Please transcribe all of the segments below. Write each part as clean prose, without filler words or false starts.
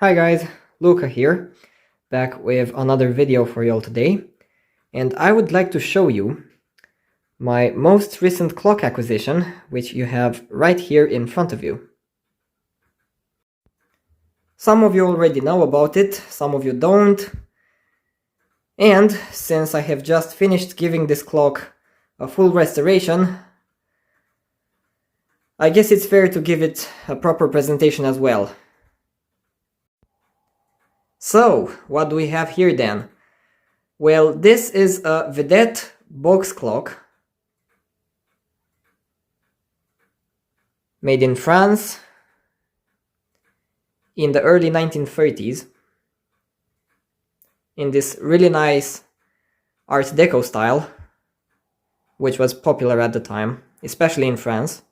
Hi guys, Luca here, back with another video for y'all today, and I would like to show you my most recent clock acquisition, which you have right here in front of you. Some of you already know about it, some of you don't, and since I have just finished giving this clock a full restoration, I guess it's fair to give it a proper presentation as well. So, what do we have here then? Well, this is a Vedette box clock made in France in the early 1930s in this really nice Art Deco style, which was popular at the time, especially in France.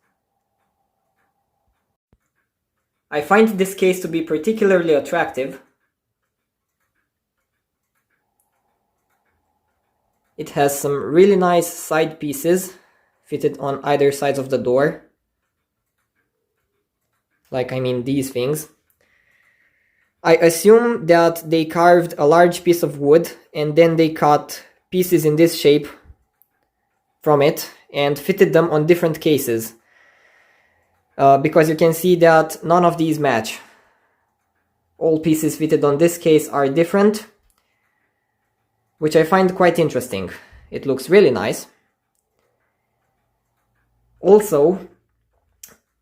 I find this case to be particularly attractive. It has some really nice side pieces fitted on either sides of the door. These things. I assume that they carved a large piece of wood and then they cut pieces in this shape from it and fitted them on different cases. Because you can see that none of these match. All pieces fitted on this case are different, which I find quite interesting. It looks really nice. Also,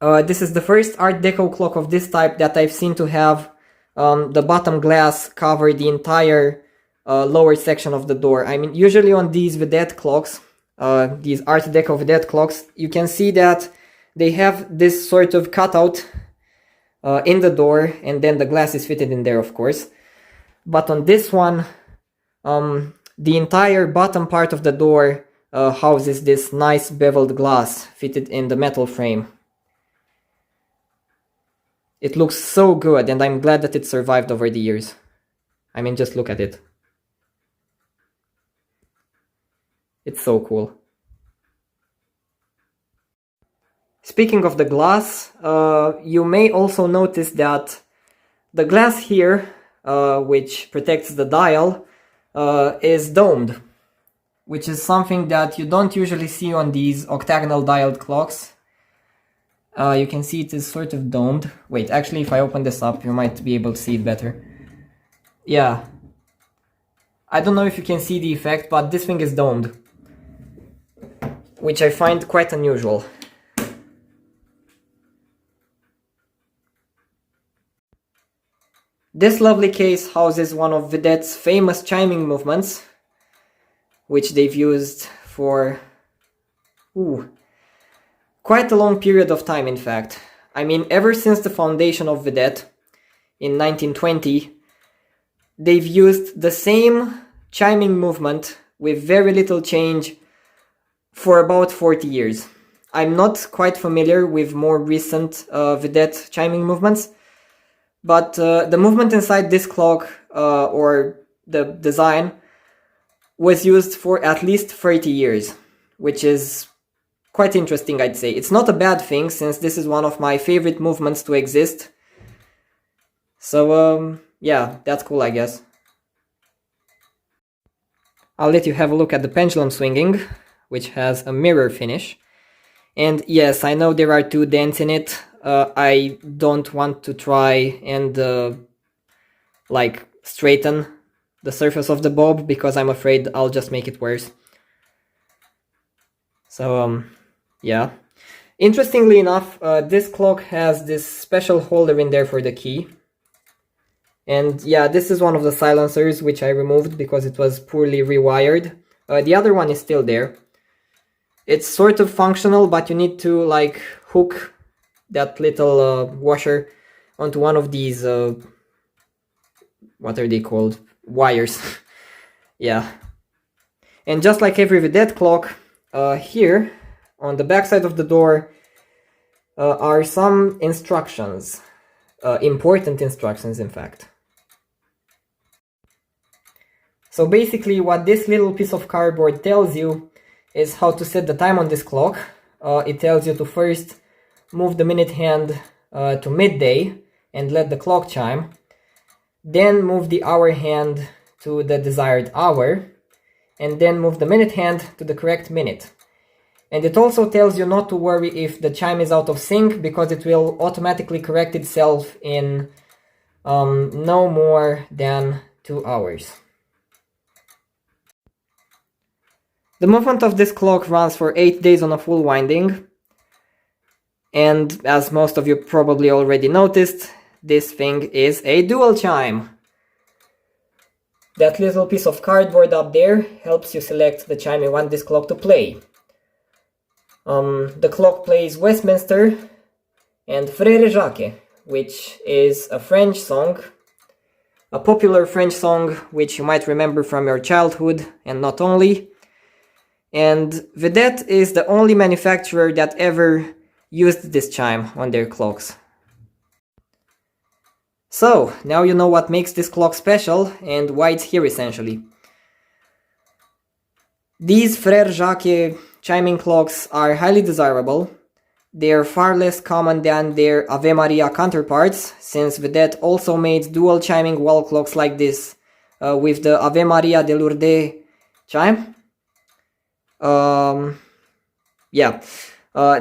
this is the first Art Deco clock of this type that I've seen to have the bottom glass cover the entire lower section of the door. I mean, usually on these Vedette clocks, these Art Deco Vedette clocks, you can see that they have this sort of cutout in the door, and then the glass is fitted in there, of course. But on this one, the entire bottom part of the door houses this nice beveled glass fitted in the metal frame. It looks so good, and I'm glad that it survived over the years. I mean, just look at it. It's so cool. Speaking of the glass, you may also notice that the glass here, which protects the dial, is domed, which is something that you don't usually see on these octagonal dialed clocks. You can see it is sort of domed. Wait, actually, if I open this up, you might be able to see it better. Yeah. I don't know if you can see the effect, but this thing is domed, which I find quite unusual. This lovely case houses one of Vedette's famous chiming movements, which they've used for quite a long period of time, in fact. I mean, ever since the foundation of Vedette in 1920, they've used the same chiming movement with very little change for about 40 years. I'm not quite familiar with more recent Vedette chiming movements, but the movement inside this clock, or the design, was used for at least 30 years, which is quite interesting, I'd say. It's not a bad thing, since this is one of my favorite movements to exist. So, yeah, that's cool, I guess. I'll let you have a look at the pendulum swinging, which has a mirror finish. And yes, I know there are two dents in it. I don't want to try and straighten the surface of the bulb, because I'm afraid I'll just make it worse. So yeah. Interestingly enough, this clock has this special holder in there for the key. And yeah, this is one of the silencers, which I removed because it was poorly rewired. The other one is still there. It's sort of functional, but you need to hook that little washer onto one of these, what are they called? Wires. Yeah. And just like every Vedette clock, here on the back side of the door are some instructions. Important instructions, in fact. So basically what this little piece of cardboard tells you is how to set the time on this clock. It tells you to first move the minute hand to midday and let the clock chime. then move the hour hand to the desired hour, and then move the minute hand to the correct minute. And it also tells you not to worry if the chime is out of sync, because it will automatically correct itself in no more than 2 hours. The movement of this clock runs for 8 days on a full winding, and as most of you probably already noticed, this thing is a dual chime. That little piece of cardboard up there helps you select the chime you want this clock to play. The clock plays Westminster and Frere Jacques, which is a French song, a popular French song which you might remember from your childhood and not only. And Vedette is the only manufacturer that ever used this chime on their clocks. So, now you know what makes this clock special and why it's here essentially. These Frere Jacques chiming clocks are highly desirable. They are far less common than their Ave Maria counterparts, since Vedette also made dual chiming wall clocks like this with the Ave Maria de Lourdes chime.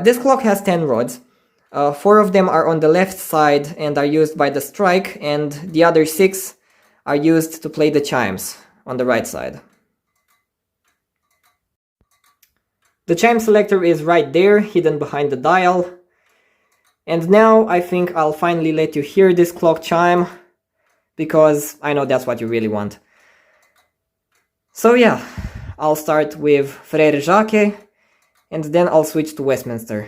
This clock has 10 rods. 4 of them are on the left side and are used by the strike, and the other 6 are used to play the chimes on the right side. The chime selector is right there, hidden behind the dial. And now I think I'll finally let you hear this clock chime, because I know that's what you really want. So yeah, I'll start with Frere Jacques, and then I'll switch to Westminster.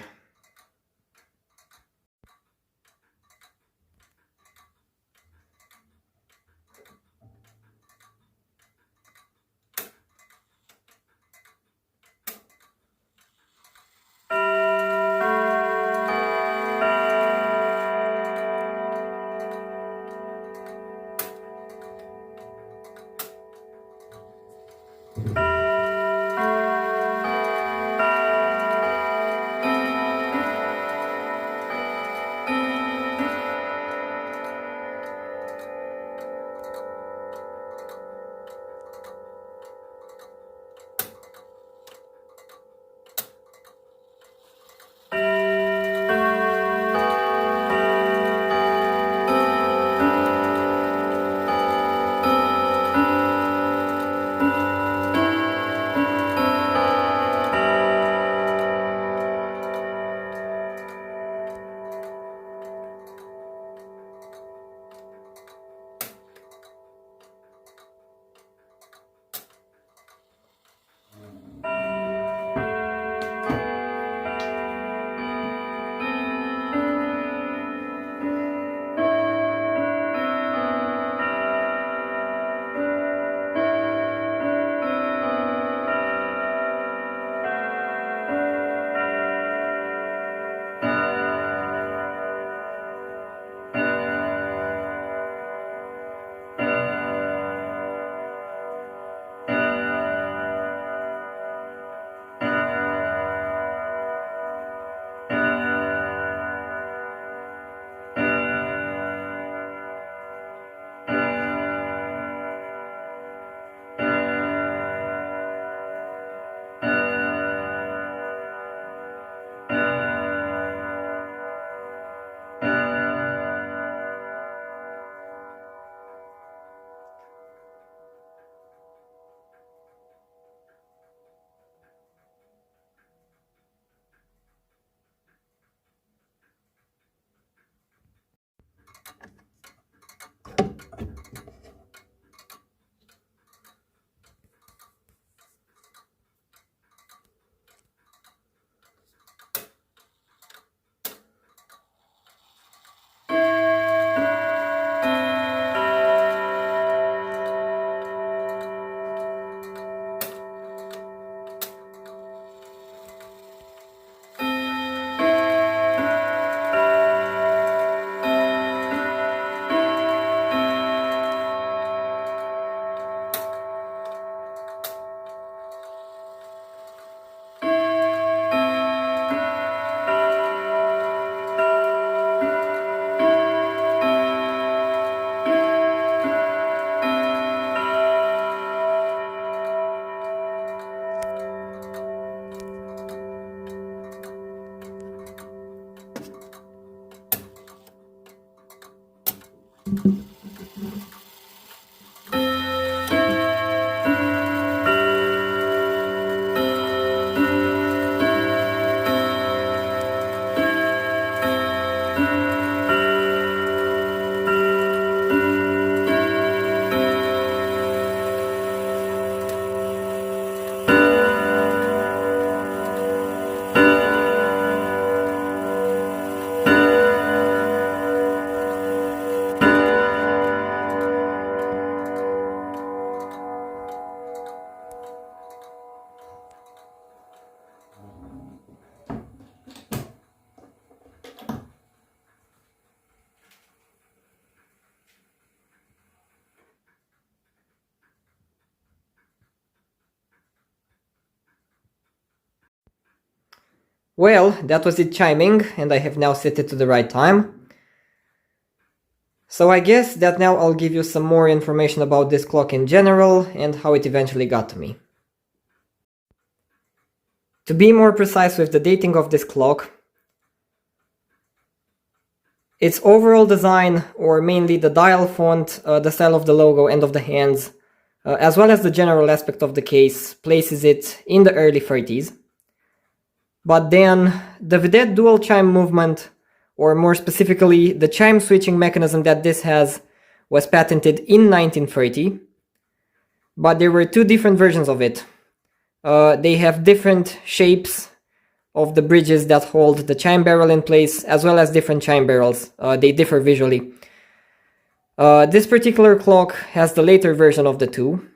Well, that was it chiming, and I have now set it to the right time. So I guess that now I'll give you some more information about this clock in general and how it eventually got to me. To be more precise with the dating of this clock, its overall design, or mainly the dial font, the style of the logo and of the hands, as well as the general aspect of the case, places it in the early 30s. But then, the Vedette dual chime movement, or more specifically, the chime switching mechanism that this has, was patented in 1930. But there were two different versions of it. They have different shapes of the bridges that hold the chime barrel in place, as well as different chime barrels. They differ visually. This particular clock has the later version of the two.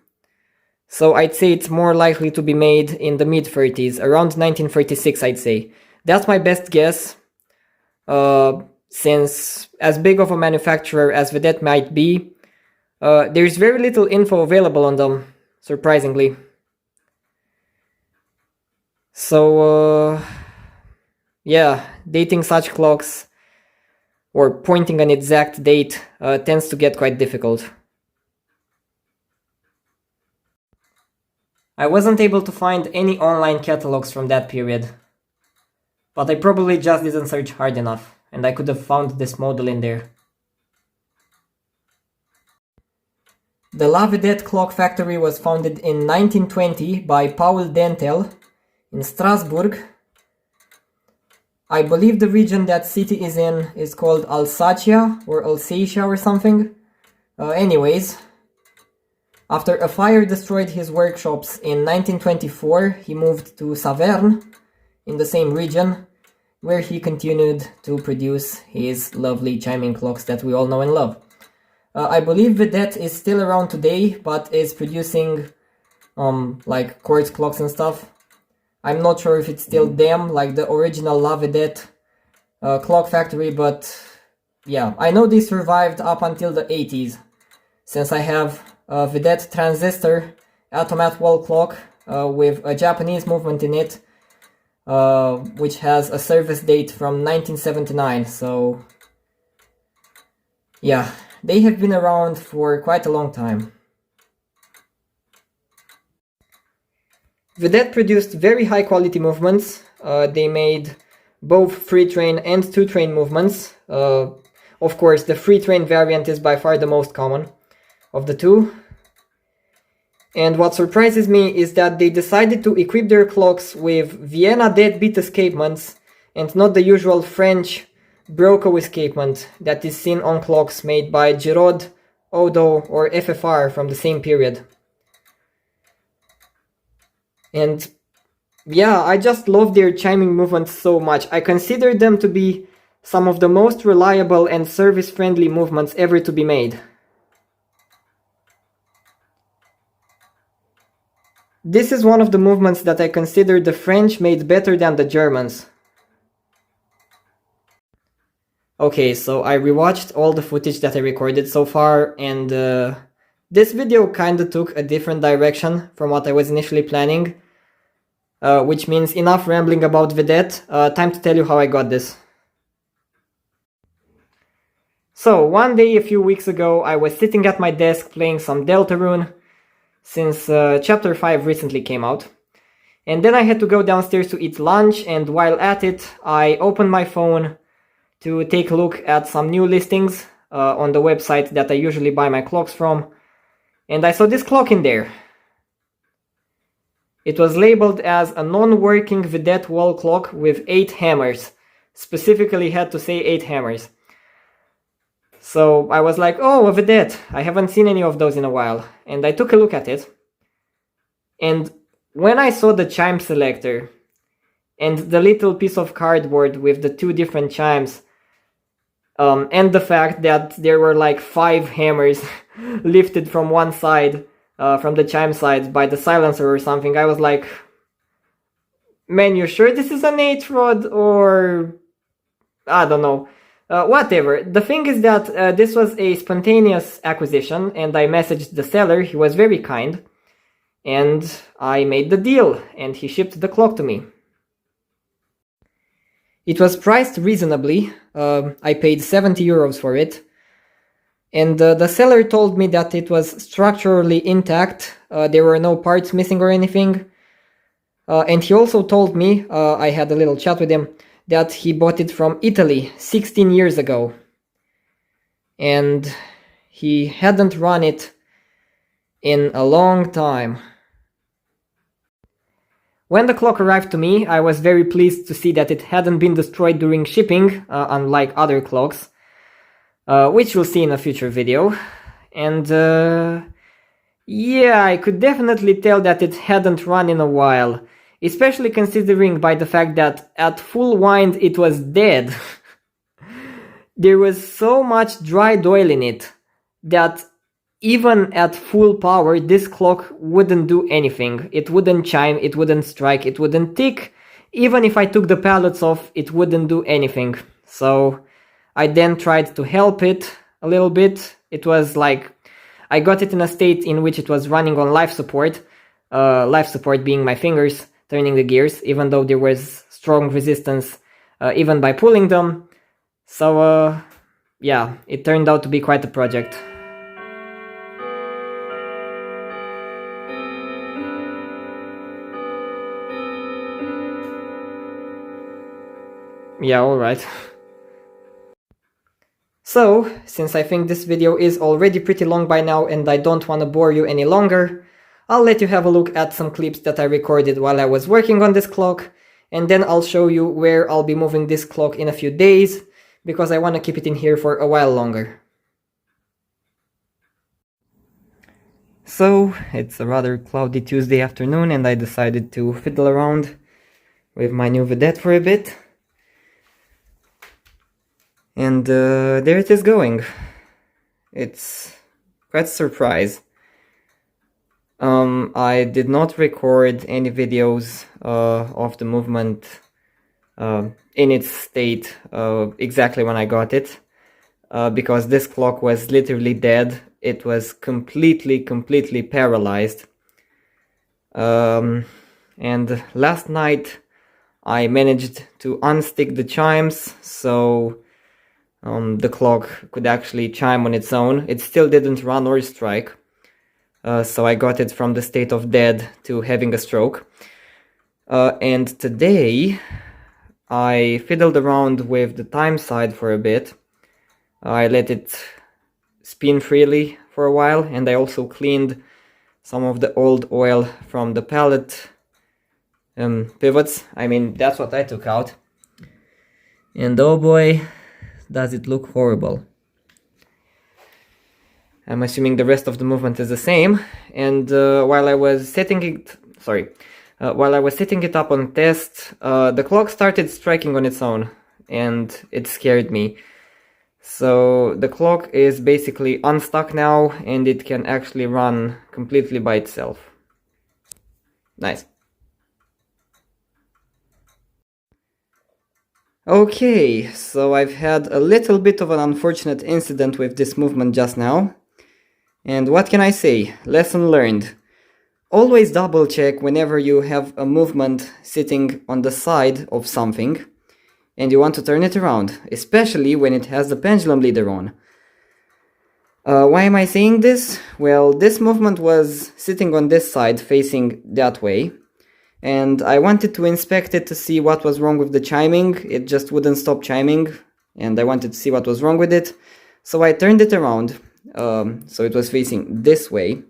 So I'd say it's more likely to be made in the mid-30s, around 1936 I'd say. That's my best guess, since as big of a manufacturer as Vedette might be, there's very little info available on them, surprisingly. So, yeah, dating such clocks, or pointing an exact date, tends to get quite difficult. I wasn't able to find any online catalogs from that period, but I probably just didn't search hard enough, and I could have found this model in there. The La Vedette clock factory was founded in 1920 by Paul Dentel in Strasbourg. I believe the region that city is in is called Alsacia or Alsacia or something. Anyways, after a fire destroyed his workshops in 1924, he moved to Saverne, in the same region, where he continued to produce his lovely chiming clocks that we all know and love. I believe Vedette is still around today, but is producing like quartz clocks and stuff. I'm not sure if it's still them, like the original La Vedette clock factory, but yeah, I know they survived up until the 80s, since I have a Vedette transistor automat wall clock with a Japanese movement in it, which has a service date from 1979, so yeah, they have been around for quite a long time. Vedette produced very high quality movements. They made both free train and two train movements. Of course, the free train variant is by far the most common of the two. And what surprises me is that they decided to equip their clocks with Vienna deadbeat escapements and not the usual French Broco escapement that is seen on clocks made by Giraud, Odo or FFR from the same period. And yeah, I just love their chiming movements so much. I consider them to be some of the most reliable and service-friendly movements ever to be made. This is one of the movements that I consider the French made better than the Germans. Okay, so I rewatched all the footage that I recorded so far, and this video kinda took a different direction from what I was initially planning, which means enough rambling about Vedette, time to tell you how I got this. So, one day a few weeks ago, I was sitting at my desk playing some Deltarune, since chapter 5 recently came out. And then I had to go downstairs to eat lunch, and while at it, I opened my phone to take a look at some new listings on the website that I usually buy my clocks from, and I saw this clock in there. It was labeled as a non-working Vedette wall clock with 8 hammers. Specifically had to say 8 hammers. So I was like, oh, a Vedette. I haven't seen any of those in a while. And I took a look at it. And when I saw the chime selector and the little piece of cardboard with the 2 different chimes, and the fact that there were like 5 hammers lifted from one side, from the chime side by the silencer or something, I was like, man, you sure this is an 8 rod, or I don't know, whatever. The thing is that this was a spontaneous acquisition, and I messaged the seller. He was very kind, and I made the deal, and he shipped the clock to me. It was priced reasonably. I paid 70 euros for it. And the seller told me that it was structurally intact. There were no parts missing or anything. And he also told me, I had a little chat with him, that he bought it from Italy 16 years ago. And he hadn't run it in a long time. When the clock arrived to me, I was very pleased to see that it hadn't been destroyed during shipping, unlike other clocks, which you'll see in a future video. And yeah, I could definitely tell that it hadn't run in a while, especially considering by the fact that at full wind it was dead. There was so much dried oil in it that even at full power, this clock wouldn't do anything. It wouldn't chime, it wouldn't strike, it wouldn't tick. Even if I took the pallets off, it wouldn't do anything. So I then tried to help it a little bit. It was like, I got it in a state in which it was running on life support being my fingers turning the gears, even though there was strong resistance even by pulling them. So yeah, it turned out to be quite a project. Yeah, alright. So, since I think this video is already pretty long by now and I don't want to bore you any longer, I'll let you have a look at some clips that I recorded while I was working on this clock, and then I'll show you where I'll be moving this clock in a few days, because I want to keep it in here for a while longer. So, it's a rather cloudy Tuesday afternoon and I decided to fiddle around with my new Vedette for a bit. And there it is going. It's quite a surprise. I did not record any videos of the movement in its state exactly when I got it, because this clock was literally dead. It was completely paralyzed. And last night I managed to unstick the chimes, so the clock could actually chime on its own. It still didn't run or strike, so I got it from the state of dead to having a stroke. And today I fiddled around with the time side for a bit. I let it spin freely for a while, and I also cleaned some of the old oil from the pallet pivots. I mean, that's what I took out. And oh boy, does it look horrible. I'm assuming the rest of the movement is the same, and while I was setting it up on test, the clock started striking on its own, and it scared me. So the clock is basically unstuck now, and it can actually run completely by itself. Nice. Okay, so I've had a little bit of an unfortunate incident with this movement just now. And what can I say? Lesson learned. Always double check whenever you have a movement sitting on the side of something and you want to turn it around, especially when it has the pendulum leader on. Why am I saying this? Well, this movement was sitting on this side facing that way, and I wanted to inspect it to see what was wrong with the chiming. It just wouldn't stop chiming, and I wanted to see what was wrong with it. So I turned it around, so it was facing this way.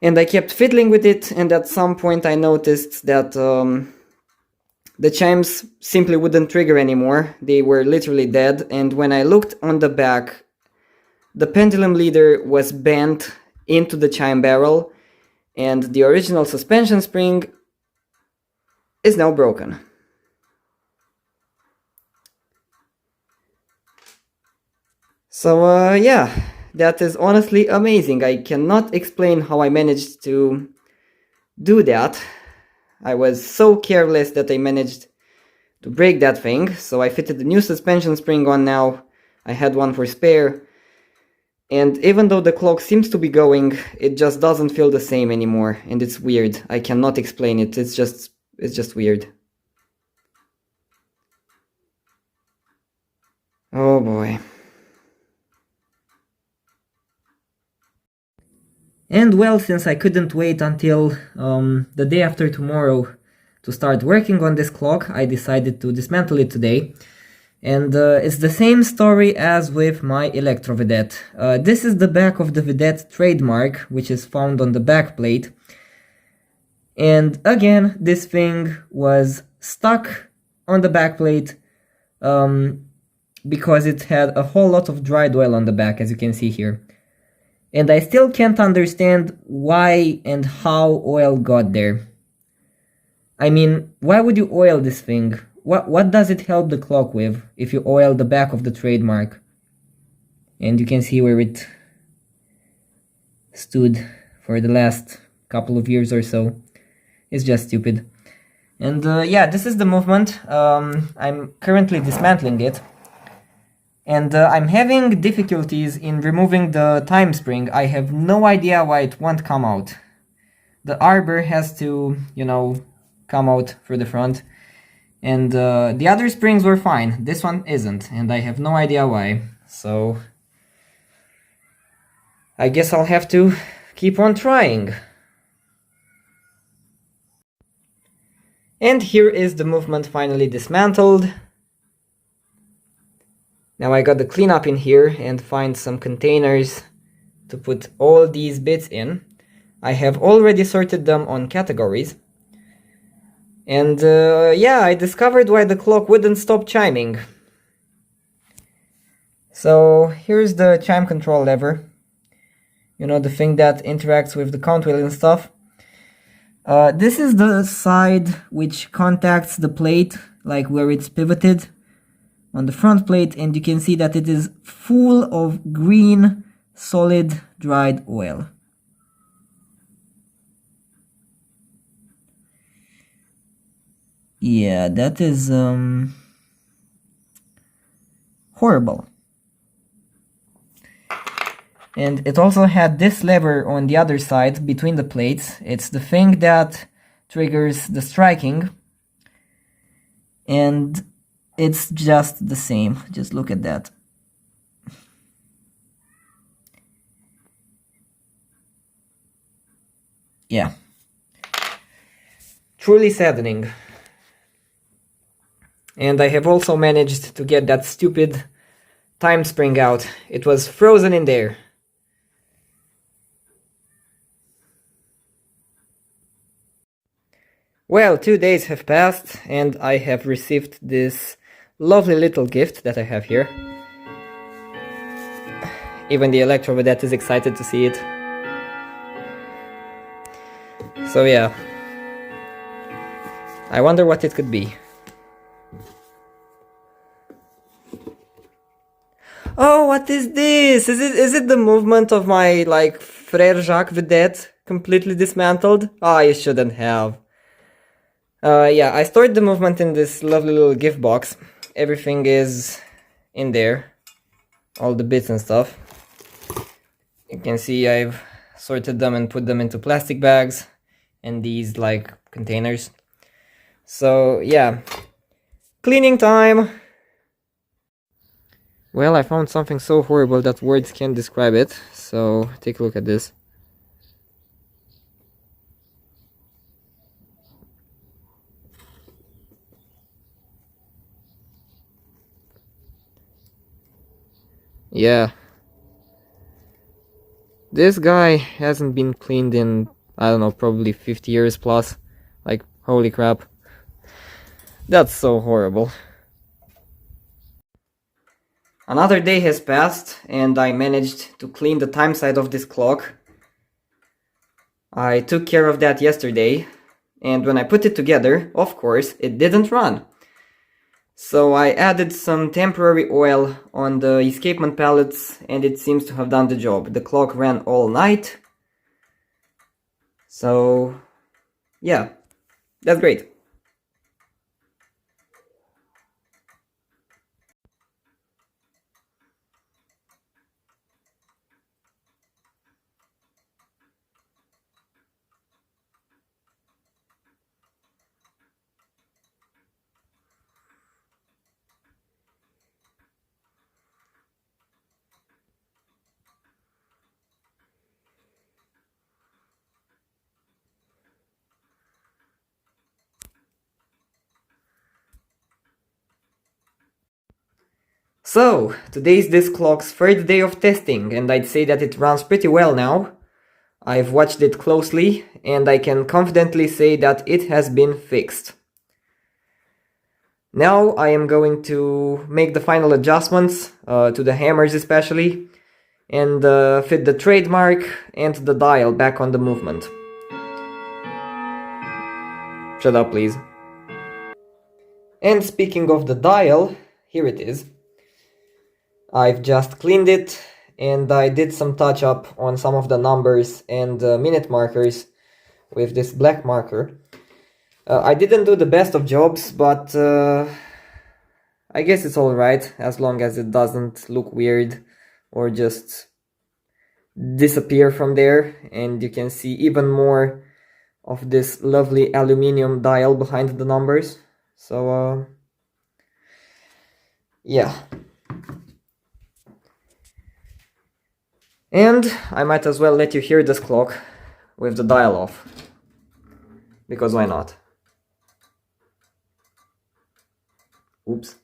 And I kept fiddling with it, and at some point I noticed that the chimes simply wouldn't trigger anymore. They were literally dead, and when I looked on the back, the pendulum leader was bent into the chime barrel, and the original suspension spring is now broken. So yeah, that is honestly amazing. I cannot explain how I managed to do that. I was so careless that I managed to break that thing, so I fitted the new suspension spring on now. I had one for spare, and even though the clock seems to be going, it just doesn't feel the same anymore, and it's weird. I cannot explain it. It's just weird. Oh boy. And well, since I couldn't wait until the day after tomorrow to start working on this clock, I decided to dismantle it today. And it's the same story as with my Electro Vedette. This is the back of the Vedette trademark, which is found on the back plate. And again, this thing was stuck on the back plate because it had a whole lot of dried oil on the back, as you can see here. And I still can't understand why and how oil got there. I mean, why would you oil this thing? What does it help the clock with if you oil the back of the trademark? And you can see where it stood for the last couple of years or so. It's just stupid. And yeah, this is the movement. I'm currently dismantling it. And I'm having difficulties in removing the time spring. I have no idea why it won't come out. The arbor has to, you know, come out through the front. And the other springs were fine. This one isn't, and I have no idea why. So I guess I'll have to keep on trying. And here is the movement finally dismantled. Now I got to clean up in here and find some containers to put all these bits in. I have already sorted them on categories. And yeah, I discovered why the clock wouldn't stop chiming. So here's the chime control lever. You know, the thing that interacts with the count wheel and stuff. This is the side which contacts the plate, like where it's pivoted on the front plate, and you can see that it is full of green, solid, dried oil. Yeah, that is horrible. And it also had this lever on the other side between the plates. It's the thing that triggers the striking. And it's just the same. Just look at that. Yeah. Truly saddening. And I have also managed to get that stupid time spring out. It was frozen in there. Well, 2 days have passed, and I have received this lovely little gift that I have here. Even the Electro Vedette is excited to see it. So yeah. I wonder what it could be. Oh, what is this? Is it the movement of my, like, Frere Jacques Vedette completely dismantled? Ah, you shouldn't have. Yeah, I stored the movement in this lovely little gift box. Everything is in there. All the bits and stuff. You can see I've sorted them and put them into plastic bags and these, like, containers. So, yeah. Cleaning time! Well, I found something so horrible that words can't describe it. So, take a look at this. Yeah. This guy hasn't been cleaned in, I don't know, probably 50 years plus. Like, holy crap. That's so horrible. Another day has passed and I managed to clean the time side of this clock. I took care of that yesterday, and when I put it together, of course, it didn't run. So I added some temporary oil on the escapement pallets and it seems to have done the job. The clock ran all night. So yeah, that's great. So, today's this clock's third day of testing and I'd say that it runs pretty well now. I've watched it closely and I can confidently say that it has been fixed. Now I am going to make the final adjustments, to the hammers especially, and fit the trademark and the dial back on the movement. Shut up, please. And speaking of the dial, here it is. I've just cleaned it and I did some touch up on some of the numbers and minute markers with this black marker. I didn't do the best of jobs, but I guess it's alright as long as it doesn't look weird or just disappear from there, and you can see even more of this lovely aluminium dial behind the numbers. So yeah. And I might as well let you hear this clock with the dial off, because why not? Oops.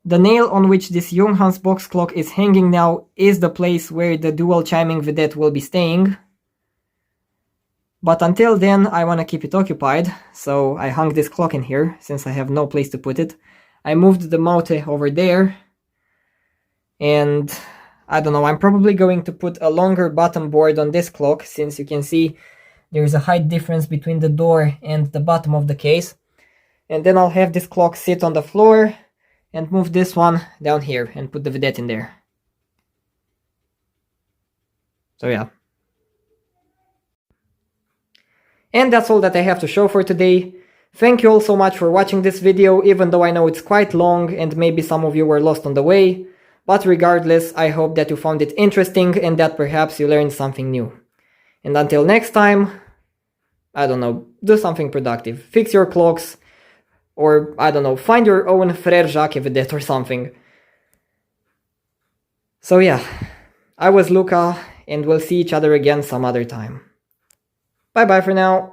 The nail on which this Junghans box clock is hanging now is the place where the dual chiming Vedette will be staying. But until then, I want to keep it occupied, so I hung this clock in here, since I have no place to put it. I moved the mote over there, and I don't know, I'm probably going to put a longer bottom board on this clock, since you can see there's a height difference between the door and the bottom of the case. And then I'll have this clock sit on the floor, and move this one down here and put the Vedette in there. So yeah. And that's all that I have to show for today. Thank you all so much for watching this video, even though I know it's quite long and maybe some of you were lost on the way. But regardless, I hope that you found it interesting and that perhaps you learned something new. And until next time, I don't know, do something productive. Fix your clocks, or, I don't know, find your own Frere Jacques Vedette or something. So yeah, I was Luca, and we'll see each other again some other time. Bye bye for now.